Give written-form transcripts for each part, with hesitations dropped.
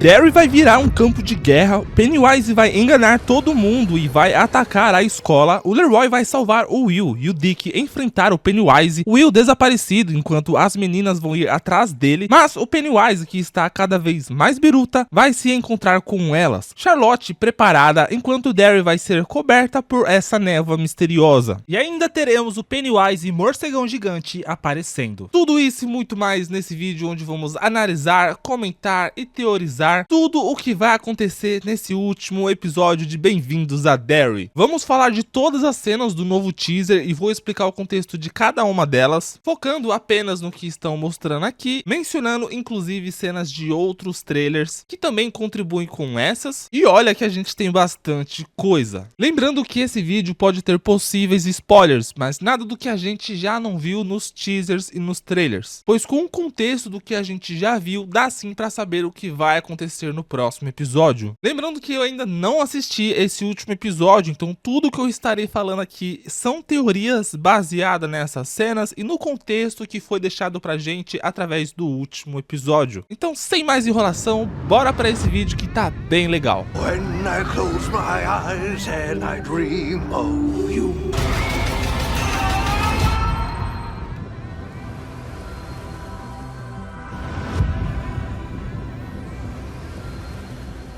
Derry vai virar um campo de guerra, Pennywise vai enganar todo mundo e vai atacar a escola, o Leroy vai salvar o Will e o Dick enfrentar o Pennywise, o Will desaparecido enquanto as meninas vão ir atrás dele, mas o Pennywise, que está cada vez mais biruta, vai se encontrar com elas. Charlotte preparada enquanto Derry vai ser coberta por essa névoa misteriosa. E ainda teremos o Pennywise e morcegão gigante aparecendo. Tudo isso e muito mais nesse vídeo onde vamos analisar, comentar e teorizar tudo o que vai acontecer nesse último episódio de Bem-vindos a Derry. Vamos falar de todas as cenas do novo teaser e vou explicar o contexto de cada uma delas, focando apenas no que estão mostrando aqui, mencionando inclusive cenas de outros trailers que também contribuem com essas, e olha que a gente tem bastante coisa. Lembrando que esse vídeo pode ter possíveis spoilers, mas nada do que a gente já não viu nos teasers e nos trailers, pois com o contexto do que a gente já viu, dá sim pra saber o que vai acontecer no próximo episódio. Lembrando que eu ainda não assisti esse último episódio, então tudo que eu estarei falando aqui são teorias baseadas nessas cenas e no contexto que foi deixado pra gente através do último episódio. Então, sem mais enrolação, bora pra esse vídeo que tá bem legal. When I close my eyes and I dream of you.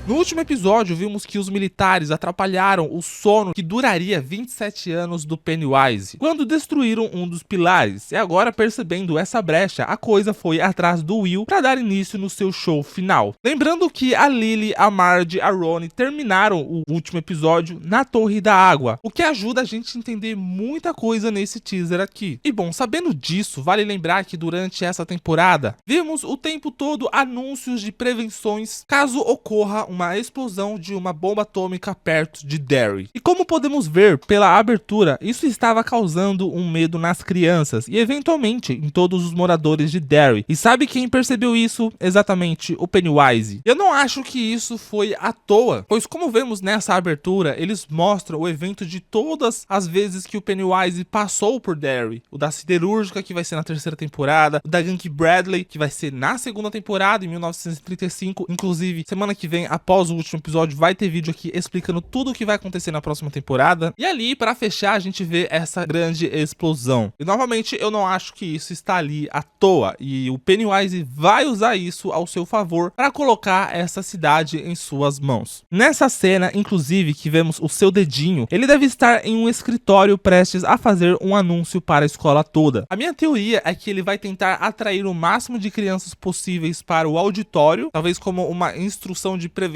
No último episódio, vimos que os militares atrapalharam o sono que duraria 27 anos do Pennywise, quando destruíram um dos pilares, e agora, percebendo essa brecha, a coisa foi atrás do Will para dar início no seu show final. Lembrando que a Lily, a Marge e a Ronnie terminaram o último episódio na Torre da Água, o que ajuda a gente a entender muita coisa nesse teaser aqui. E bom, sabendo disso, vale lembrar que durante essa temporada, vimos o tempo todo anúncios de prevenções caso ocorra uma explosão de uma bomba atômica perto de Derry. E como podemos ver pela abertura, isso estava causando um medo nas crianças e eventualmente em todos os moradores de Derry. E sabe quem percebeu isso? Exatamente o Pennywise. Eu não acho que isso foi à toa, pois como vemos nessa abertura, eles mostram o evento de todas as vezes que o Pennywise passou por Derry. O da siderúrgica, que vai ser na terceira temporada, o da Gank Bradley, que vai ser na segunda temporada, em 1935, inclusive semana que vem, após o último episódio, vai ter vídeo aqui explicando tudo o que vai acontecer na próxima temporada. E ali, pra fechar, a gente vê essa grande explosão. E novamente, eu não acho que isso está ali à toa. E o Pennywise vai usar isso ao seu favor para colocar essa cidade em suas mãos. Nessa cena, inclusive, que vemos o seu dedinho, ele deve estar em um escritório prestes a fazer um anúncio para a escola toda. A minha teoria é que ele vai tentar atrair o máximo de crianças possíveis para o auditório, talvez como uma instrução de prevenção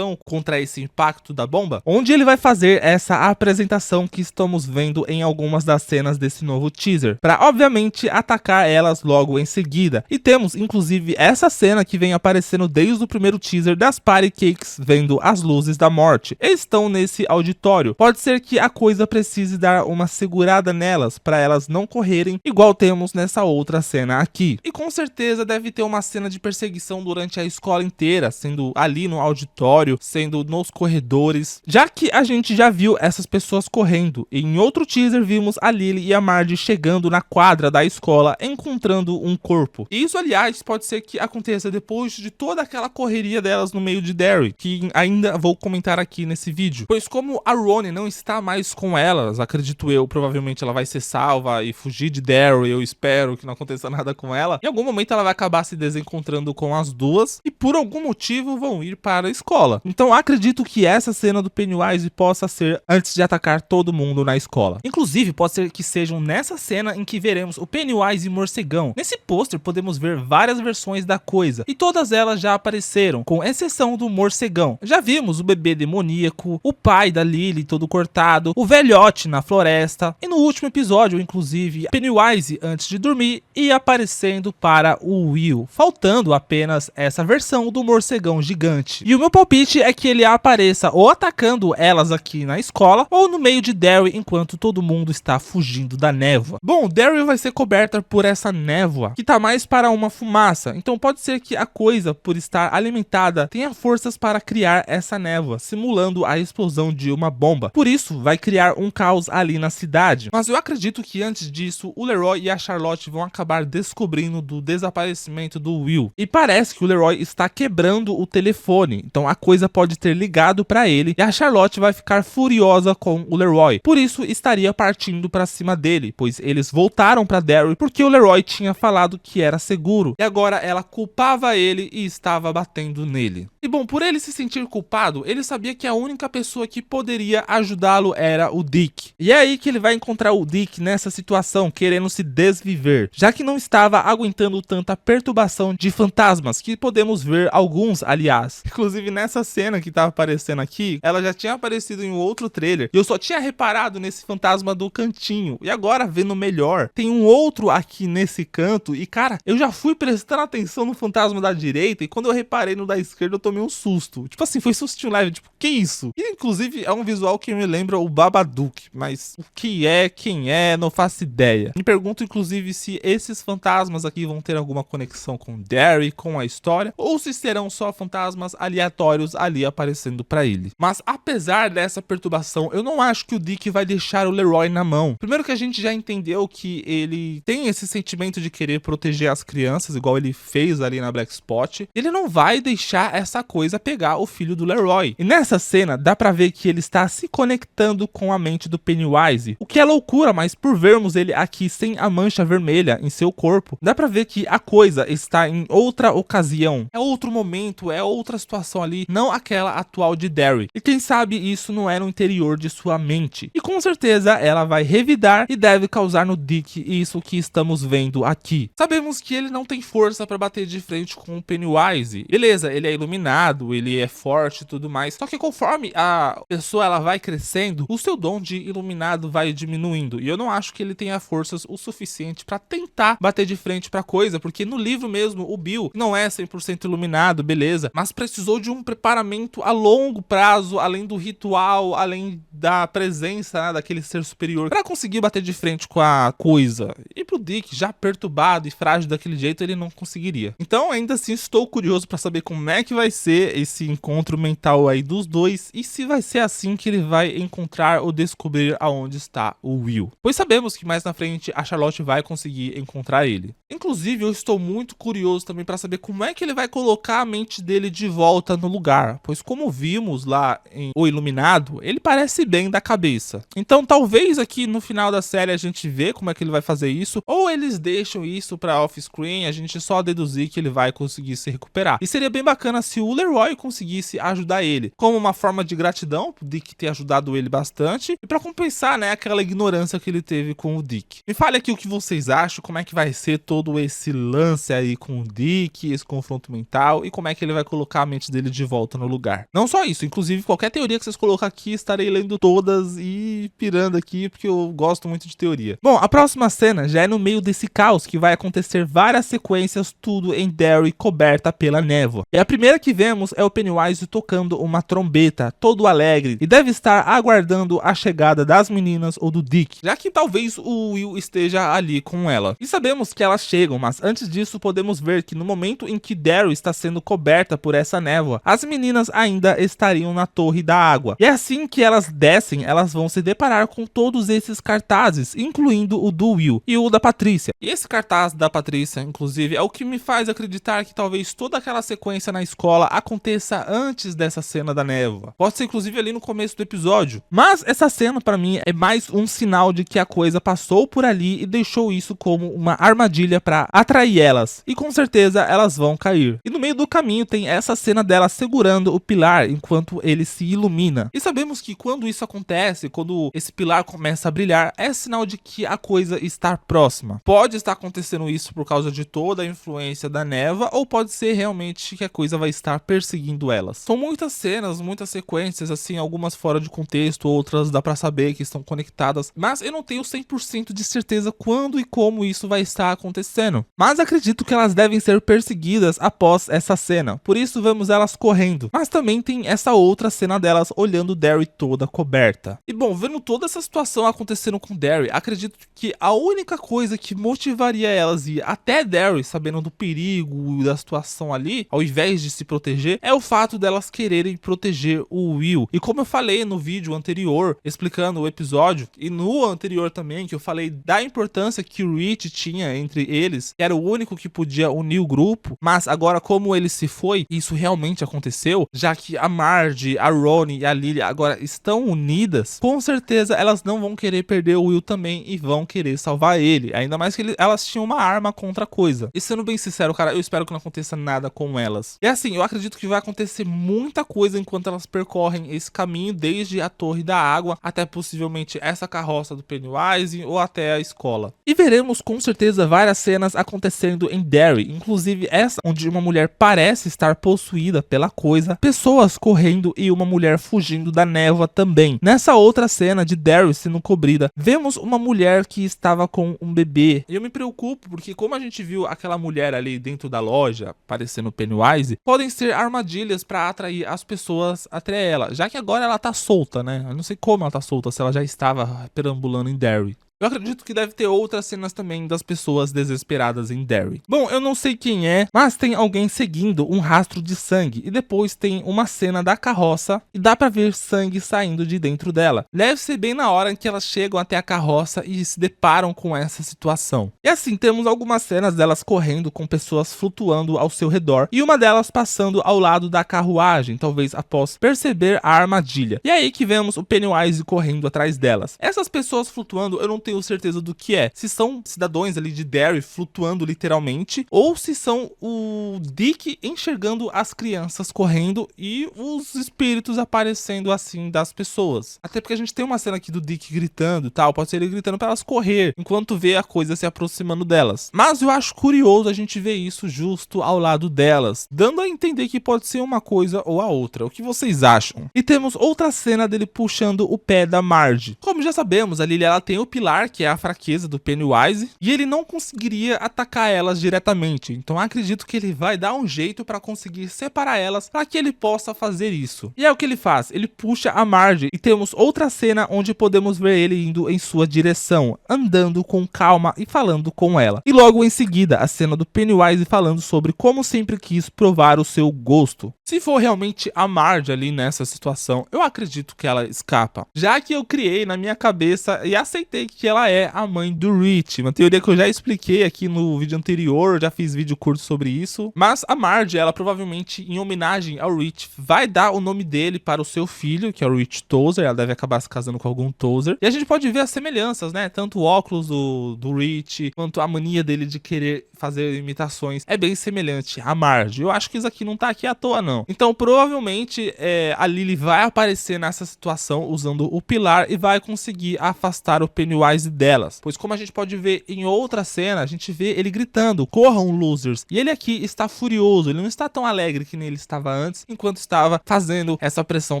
contra esse impacto da bomba, onde ele vai fazer essa apresentação que estamos vendo em algumas das cenas desse novo teaser, para obviamente atacar elas logo em seguida. E temos inclusive essa cena que vem aparecendo desde o primeiro teaser das Party Cakes vendo as luzes da morte. Eles estão nesse auditório. Pode ser que a coisa precise dar uma segurada nelas para elas não correrem, igual temos nessa outra cena aqui. E com certeza deve ter uma cena de perseguição durante a escola inteira, sendo ali no auditório, sendo nos corredores, já que a gente já viu essas pessoas correndo. E em outro teaser vimos a Lily e a Marge chegando na quadra da escola, encontrando um corpo. E isso, aliás, pode ser que aconteça depois de toda aquela correria delas no meio de Derry, que ainda vou comentar aqui nesse vídeo. Pois como a Ronnie não está mais com elas, acredito eu, provavelmente ela vai ser salva e fugir de Derry, eu espero que não aconteça nada com ela. Em algum momento ela vai acabar se desencontrando com as duas e por algum motivo vão ir para a escola. Então acredito que essa cena do Pennywise possa ser antes de atacar todo mundo na escola. Inclusive pode ser que sejam nessa cena em que veremos o Pennywise e o morcegão. Nesse pôster podemos ver várias versões da coisa e todas elas já apareceram, com exceção do morcegão. Já vimos o bebê demoníaco, o pai da Lily todo cortado, o velhote na floresta e no último episódio inclusive Pennywise antes de dormir e aparecendo para o Will, faltando apenas essa versão do morcegão gigante. E o meu palpite palpite é que ele apareça ou atacando elas aqui na escola, ou no meio de Derry enquanto todo mundo está fugindo da névoa. Bom, Derry vai ser coberta por essa névoa, que tá mais para uma fumaça, então pode ser que a coisa, por estar alimentada, tenha forças para criar essa névoa, simulando a explosão de uma bomba. Por isso, vai criar um caos ali na cidade. Mas eu acredito que antes disso, o Leroy e a Charlotte vão acabar descobrindo do desaparecimento do Will. E parece que o Leroy está quebrando o telefone, então a coisa pode ter ligado para ele e a Charlotte vai ficar furiosa com o Leroy. Por isso, estaria partindo para cima dele, pois eles voltaram para Derry porque o Leroy tinha falado que era seguro. E agora ela culpava ele e estava batendo nele. E bom, por ele se sentir culpado, ele sabia que a única pessoa que poderia ajudá-lo era o Dick. E é aí que ele vai encontrar o Dick nessa situação, querendo se desviver, já que não estava aguentando tanta perturbação de fantasmas, que podemos ver alguns, aliás. Inclusive nessa cena que tá aparecendo aqui, ela já tinha aparecido em um outro trailer, e eu só tinha reparado nesse fantasma do cantinho, e agora vendo melhor, tem um outro aqui nesse canto, e cara, eu já fui prestando atenção no fantasma da direita, e quando eu reparei no da esquerda eu tomei um susto. Tipo assim, foi sustinho leve, tipo, que isso? E inclusive é um visual que me lembra o Babadook, mas o que é, quem é, não faço ideia. Me pergunto inclusive se esses fantasmas aqui vão ter alguma conexão com Derry, com a história, ou se serão só fantasmas aleatórios ali aparecendo pra ele. Mas apesar dessa perturbação, eu não acho que o Dick vai deixar o Leroy na mão. Primeiro que a gente já entendeu que ele tem esse sentimento de querer proteger as crianças, igual ele fez ali na Black Spot. Ele não vai deixar essa coisa pegar o filho do Leroy. E nessa cena dá pra ver que ele está se conectando com a mente do Pennywise, o que é loucura, mas por vermos ele aqui sem a mancha vermelha em seu corpo, dá pra ver que a coisa está em outra ocasião, é outro momento, é outra situação ali, não aquela atual de Derry. E quem sabe isso não é no interior de sua mente. E com certeza ela vai revidar e deve causar no Dick isso que estamos vendo aqui. Sabemos que ele não tem força pra bater de frente com o Pennywise. Beleza, ele é iluminado, ele é forte e tudo mais. Só que conforme a pessoa ela vai crescendo, o seu dom de iluminado vai diminuindo. E eu não acho que ele tenha forças o suficiente pra tentar bater de frente pra coisa, porque no livro mesmo, o Bill não é 100% iluminado, beleza, mas precisou de um preparamento a longo prazo, além do ritual, além da presença, né, daquele ser superior, pra conseguir bater de frente com a coisa. E pro Dick, já perturbado e frágil daquele jeito, ele não conseguiria. Então, ainda assim, estou curioso pra saber como é que vai ser esse encontro mental aí dos dois, e se vai ser assim que ele vai encontrar ou descobrir aonde está o Will. Pois sabemos que mais na frente a Charlotte vai conseguir encontrar ele. Inclusive, eu estou muito curioso também para saber como é que ele vai colocar a mente dele de volta no lugar, pois como vimos lá em O Iluminado, ele parece bem da cabeça. Então talvez aqui no final da série a gente vê como é que ele vai fazer isso, ou eles deixam isso para off-screen, a gente só deduzir que ele vai conseguir se recuperar. E seria bem bacana se o Leroy conseguisse ajudar ele, como uma forma de gratidão de que ter ajudado ele bastante, e para compensar, né, aquela ignorância que ele teve com o Dick. Me fale aqui o que vocês acham, como é que vai ser todo esse lance aí com o Dick, esse confronto mental, e como é que ele vai colocar a mente dele de volta no lugar. Não só isso, inclusive qualquer teoria que vocês colocar aqui, estarei lendo todas e pirando aqui, porque eu gosto muito de teoria. Bom, a próxima cena já é no meio desse caos, que vai acontecer várias sequências, tudo em Derry coberta pela névoa. E a primeira que vemos é o Pennywise tocando uma trombeta, todo alegre, e deve estar aguardando a chegada das meninas ou do Dick, já que talvez o Will esteja ali com ela. E sabemos que elas chegam, mas antes disso podemos ver que no momento em que Derry está sendo coberta por essa névoa, as meninas ainda estariam na torre da água. E assim que elas descem, elas vão se deparar com todos esses cartazes, incluindo o do Will e o da Patrícia. E esse cartaz da Patrícia, inclusive, é o que me faz acreditar que talvez toda aquela sequência na escola aconteça antes dessa cena da névoa. Pode ser inclusive ali no começo do episódio. Mas essa cena pra mim é mais um sinal de que a coisa passou por ali e deixou isso como uma armadilha pra atrair elas. E com certeza elas vão cair. E no meio do caminho tem essa cena dela segurando o pilar enquanto ele se ilumina. E sabemos que quando isso acontece, quando esse pilar começa a brilhar, é sinal de que a coisa está próxima. Pode estar acontecendo isso por causa de toda a influência da névoa, ou pode ser realmente que a coisa vai estar perseguindo elas. São muitas cenas, muitas sequências, assim, algumas fora de contexto, outras dá pra saber que estão conectadas, mas eu não tenho 100% de certeza quando e como isso vai estar acontecendo. Mas acredito que elas devem ser perseguidas após essa cena, por isso vemos elas correndo. Mas também tem essa outra cena delas olhando Derry toda coberta. E bom, vendo toda essa situação acontecendo com Derry, acredito que a única coisa que motivaria elas a ir até Derry, sabendo do perigo e da situação ali, ao invés de se proteger, é o fato delas quererem proteger o Will. E como eu falei no vídeo anterior, explicando o episódio, e no anterior também, que eu falei da importância que o Rich tinha entre eles, que era o único que podia unir o grupo, mas agora como ele se foi, isso realmente aconteceu, já que a Marge, a Ronnie e a Lily agora estão unidas, com certeza elas não vão querer perder o Will também e vão querer salvar ele, ainda mais que elas tinham uma arma contra a coisa. E sendo bem sincero, cara, eu espero que não aconteça nada com elas. E assim, eu acredito que vai acontecer muita coisa enquanto elas percorrem esse caminho, desde a Torre da Água até possivelmente essa carroça do Pennywise ou até a escola. E veremos com certeza várias cenas acontecendo em Derry, inclusive essa onde uma mulher parece estar possuída pela coisa, pessoas correndo e uma mulher fugindo da névoa também. Nessa outra cena de Derry sendo cobrida, vemos uma mulher que estava com um bebê. E eu me preocupo porque como a gente viu aquela mulher ali dentro da loja, parecendo Pennywise, podem ser armadilhas para atrair as pessoas até ela, já que agora ela tá solta, né? Eu não sei como ela tá solta, se ela já estava perambulando em Derry. Eu acredito que deve ter outras cenas também das pessoas desesperadas em Derry. Bom, eu não sei quem é, mas tem alguém seguindo um rastro de sangue. E depois tem uma cena da carroça e dá pra ver sangue saindo de dentro dela. Deve ser bem na hora em que elas chegam até a carroça e se deparam com essa situação. E assim, temos algumas cenas delas correndo com pessoas flutuando ao seu redor. E uma delas passando ao lado da carruagem, talvez após perceber a armadilha. E é aí que vemos o Pennywise correndo atrás delas. Essas pessoas flutuando, eu não tenho certeza do que é. Se são cidadãos ali de Derry flutuando literalmente, ou se são o Dick enxergando as crianças correndo e os espíritos aparecendo assim das pessoas. Até porque a gente tem uma cena aqui do Dick gritando e tal, pode ser ele gritando para elas correr, enquanto vê a coisa se aproximando delas. Mas eu acho curioso a gente ver isso justo ao lado delas, dando a entender que pode ser uma coisa ou a outra. O que vocês acham? E temos outra cena dele puxando o pé da Marge. Como já sabemos, a Lily ela tem o pilar, que é a fraqueza do Pennywise, e ele não conseguiria atacar elas diretamente. Então acredito que ele vai dar um jeito para conseguir separar elas para que ele possa fazer isso. E é o que ele faz, ele puxa a Marge e temos outra cena onde podemos ver ele indo em sua direção, andando com calma e falando com ela. E logo em seguida, a cena do Pennywise falando sobre como sempre quis provar o seu gosto. Se for realmente a Marge ali nessa situação, eu acredito que ela escapa. Já que eu criei na minha cabeça e aceitei que ela é a mãe do Rich, uma teoria que eu já expliquei aqui no vídeo anterior, já fiz vídeo curto sobre isso. Mas a Marge, ela provavelmente, em homenagem ao Rich, vai dar o nome dele para o seu filho, que é o Rich Tozer. Ela deve acabar se casando com algum Tozer. E a gente pode ver as semelhanças, né? Tanto o óculos do Rich, quanto a mania dele de querer fazer imitações. É bem semelhante à Marge. Eu acho que isso aqui não tá aqui à toa, não. Então, provavelmente, a Lily vai aparecer nessa situação usando o pilar e vai conseguir afastar o Pennywise delas. Pois como a gente pode ver em outra cena, a gente vê ele gritando, corram losers. E ele aqui está furioso, ele não está tão alegre que nem ele estava antes, enquanto estava fazendo essa pressão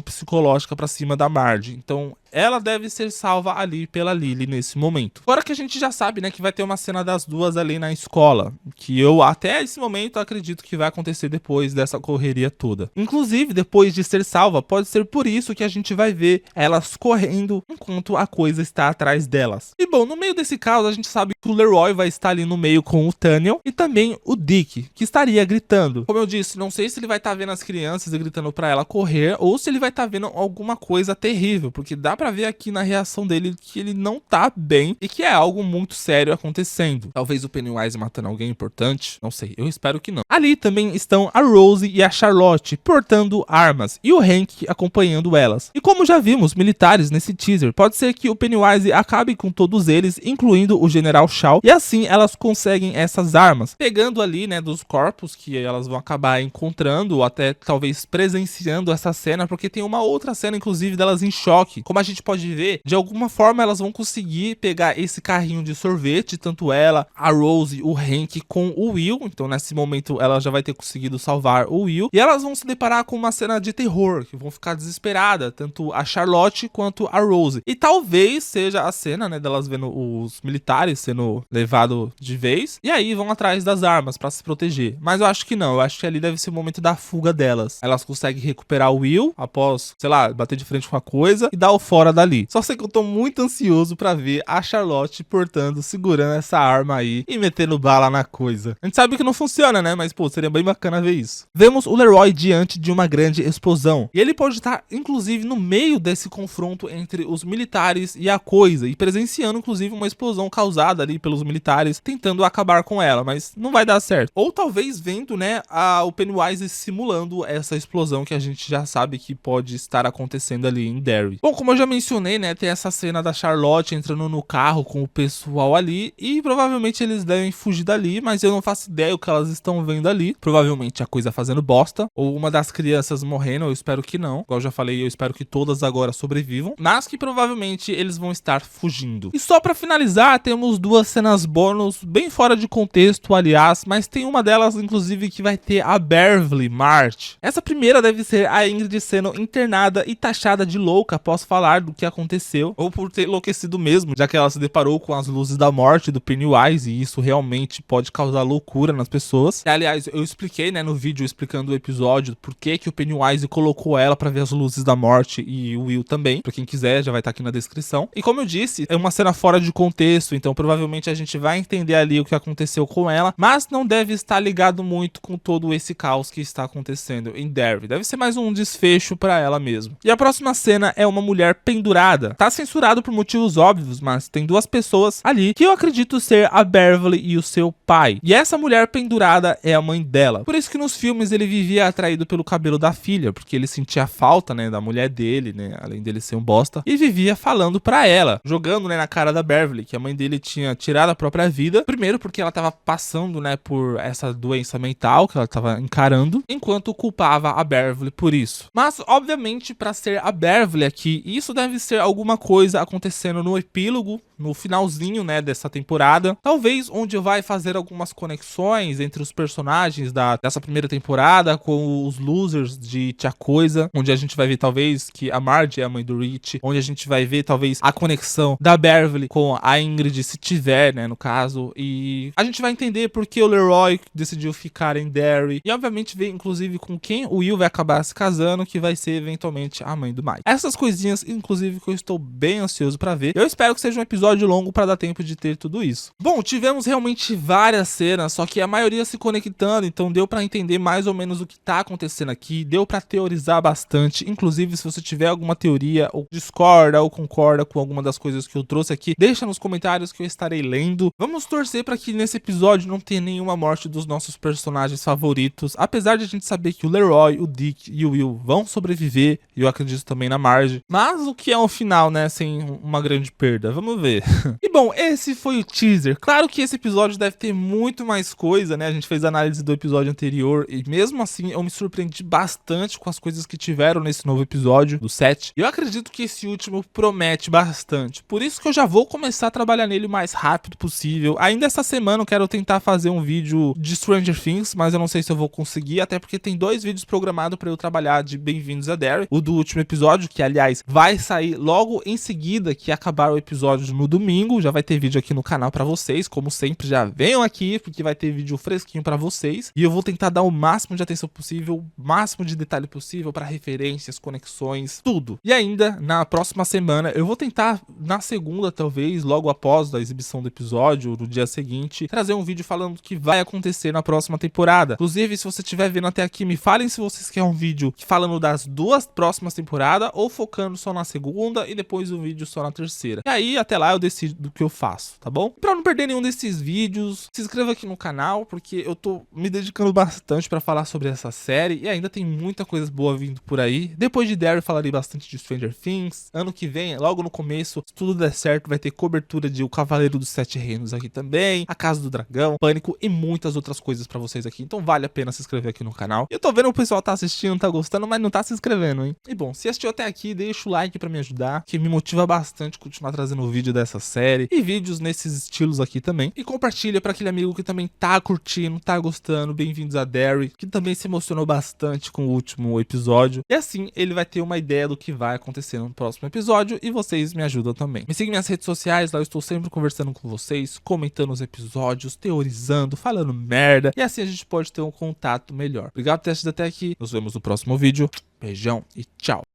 psicológica pra cima da Marge. Então, ela deve ser salva ali pela Lily nesse momento. Agora que a gente já sabe, né, que vai ter uma cena das duas ali na escola, que eu até esse momento acredito que vai acontecer depois dessa correria toda. Inclusive, depois de ser salva, pode ser por isso que a gente vai ver elas correndo enquanto a coisa está atrás delas. E bom, no meio desse caos, a gente sabe que o Leroy vai estar ali no meio com o Tunnel e também o Dick, que estaria gritando. Como eu disse, não sei se ele vai estar vendo as crianças e gritando pra ela correr, ou se ele vai estar vendo alguma coisa terrível, porque dá pra ver aqui na reação dele que ele não tá bem e que é algo muito sério acontecendo. Talvez o Pennywise matando alguém importante, não sei, eu espero que não. Ali também estão a Rose e a Charlotte portando armas e o Hank acompanhando elas. E como já vimos militares nesse teaser, pode ser que o Pennywise acabe com todos eles, incluindo o General Shaw, e assim elas conseguem essas armas, pegando ali, né, dos corpos que elas vão acabar encontrando ou até talvez presenciando essa cena, porque tem uma outra cena inclusive delas em choque. Como a gente gente pode ver, de alguma forma elas vão conseguir pegar esse carrinho de sorvete, tanto ela, a Rose, o Hank com o Will. Então nesse momento ela já vai ter conseguido salvar o Will, e elas vão se deparar com uma cena de terror, que vão ficar desesperadas, tanto a Charlotte quanto a Rose. E talvez seja a cena, né, delas vendo os militares sendo levados de vez, e aí vão atrás das armas pra se proteger. Mas eu acho que não, eu acho que ali deve ser o momento da fuga delas. Elas conseguem recuperar o Will após, sei lá, bater de frente com a coisa e dar o fora dali. Só sei que eu tô muito ansioso pra ver a Charlotte portando, segurando essa arma aí e metendo bala na coisa. A gente sabe que não funciona, né? Mas, pô, seria bem bacana ver isso. Vemos o Leroy diante de uma grande explosão. E ele pode estar, inclusive, no meio desse confronto entre os militares e a coisa. E presenciando, inclusive, uma explosão causada ali pelos militares, tentando acabar com ela. Mas não vai dar certo. Ou talvez vendo, né, o Pennywise simulando essa explosão que a gente já sabe que pode estar acontecendo ali em Derry. Bom, como eu já mencionei, né, tem essa cena da Charlotte entrando no carro com o pessoal ali. E provavelmente eles devem fugir dali, mas eu não faço ideia o que elas estão vendo ali. Provavelmente a coisa fazendo bosta, ou uma das crianças morrendo, eu espero que não. Igual eu já falei, eu espero que todas agora sobrevivam, mas que provavelmente eles vão estar fugindo. E só pra finalizar, temos duas cenas bônus, bem fora de contexto, aliás, mas tem uma delas, inclusive, que vai ter a Beverly March. Essa primeira deve ser a Ingrid sendo internada e taxada de louca após falar do que aconteceu, ou por ter enlouquecido mesmo, já que ela se deparou com as luzes da morte do Pennywise, e isso realmente pode causar loucura nas pessoas. E, aliás, eu expliquei, né, no vídeo explicando o episódio por que o Pennywise colocou ela pra ver as luzes da morte, e o Will também. Pra quem quiser, já vai estar aqui na descrição. E como eu disse, é uma cena fora de contexto, então provavelmente a gente vai entender ali o que aconteceu com ela, mas não deve estar ligado muito com todo esse caos que está acontecendo em Derry. Deve ser mais um desfecho pra ela mesmo. E a próxima cena é uma mulher pendurada. Tá censurado por motivos óbvios, mas tem duas pessoas ali que eu acredito ser a Beverly e o seu pai. E essa mulher pendurada é a mãe dela. Por isso que nos filmes ele vivia atraído pelo cabelo da filha, porque ele sentia falta, né, da mulher dele, né, além dele ser um bosta, e vivia falando pra ela, jogando, né, na cara da Beverly, que a mãe dele tinha tirado a própria vida, primeiro porque ela tava passando, né, por essa doença mental que ela tava encarando, enquanto culpava a Beverly por isso. Mas, obviamente, pra ser a Beverly aqui, isso deve ser alguma coisa acontecendo no epílogo, no finalzinho, né, dessa temporada, talvez onde vai fazer algumas conexões entre os personagens dessa primeira temporada com os losers de Tia Coisa, onde a gente vai ver talvez que a Marge é a mãe do Rich, onde a gente vai ver talvez a conexão da Beverly com a Ingrid, se tiver, né, no caso, e a gente vai entender por que o Leroy decidiu ficar em Derry, e obviamente ver inclusive com quem o Will vai acabar se casando, que vai ser eventualmente a mãe do Mike. Essas coisinhas, inclusive, que eu estou bem ansioso pra ver. Eu espero que seja um episódio longo pra dar tempo de ter tudo isso. Bom, tivemos realmente várias cenas, só que a maioria se conectando, então deu pra entender mais ou menos o que tá acontecendo aqui, deu pra teorizar bastante. Inclusive, se você tiver alguma teoria, ou discorda, ou concorda com alguma das coisas que eu trouxe aqui, deixa nos comentários que eu estarei lendo. Vamos torcer pra que nesse episódio não tenha nenhuma morte dos nossos personagens favoritos, apesar de a gente saber que o Leroy, o Dick e o Will vão sobreviver, e eu acredito também na Marge. Mas o que é um final, né, sem uma grande perda? Vamos ver. E bom, esse foi o teaser. Claro que esse episódio deve ter muito mais coisa, né? A gente fez a análise do episódio anterior e mesmo assim eu me surpreendi bastante com as coisas que tiveram nesse novo episódio, do 7. E eu acredito que esse último promete bastante. Por isso que eu já vou começar a trabalhar nele o mais rápido possível. Ainda essa semana eu quero tentar fazer um vídeo de Stranger Things, mas eu não sei se eu vou conseguir, até porque tem 2 vídeos programados pra eu trabalhar de Bem-vindos a Derry. O do último episódio, que aliás vai sair logo em seguida que acabar o episódio no domingo, já vai ter vídeo aqui no canal pra vocês, como sempre, já venham aqui, porque vai ter vídeo fresquinho pra vocês, e eu vou tentar dar o máximo de atenção possível, o máximo de detalhe possível pra referências, conexões, tudo. E ainda, na próxima semana, eu vou tentar, na segunda, talvez, logo após a exibição do episódio, no dia seguinte, trazer um vídeo falando o que vai acontecer na próxima temporada. Inclusive, se você estiver vendo até aqui, me falem se vocês querem um vídeo falando das 2 próximas temporadas, ou focando só na segunda, e depois um vídeo só na terceira. E aí, até lá, eu decido do que eu faço, tá bom? Pra não perder nenhum desses vídeos, se inscreva aqui no canal, porque eu tô me dedicando bastante pra falar sobre essa série, e ainda tem muita coisa boa vindo por aí. Depois de Derry, falarei bastante de Stranger Things. Ano que vem, logo no começo, se tudo der certo, vai ter cobertura de O Cavaleiro dos 7 Reinos aqui também, A Casa do Dragão, Pânico e muitas outras coisas pra vocês aqui. Então vale a pena se inscrever aqui no canal. Eu tô vendo o pessoal tá assistindo, tá gostando, mas não tá se inscrevendo, hein? E bom, se assistiu até aqui, deixa o like like pra me ajudar, que me motiva bastante continuar trazendo vídeo dessa série e vídeos nesses estilos aqui também. E compartilha pra aquele amigo que também tá curtindo, tá gostando. Bem-vindos a Derry, que também se emocionou bastante com o último episódio. E assim ele vai ter uma ideia do que vai acontecer no próximo episódio e vocês me ajudam também. Me siga em minhas redes sociais, lá eu estou sempre conversando com vocês, comentando os episódios, teorizando, falando merda. E assim a gente pode ter um contato melhor. Obrigado por ter assistido até aqui. Nos vemos no próximo vídeo. Beijão e tchau.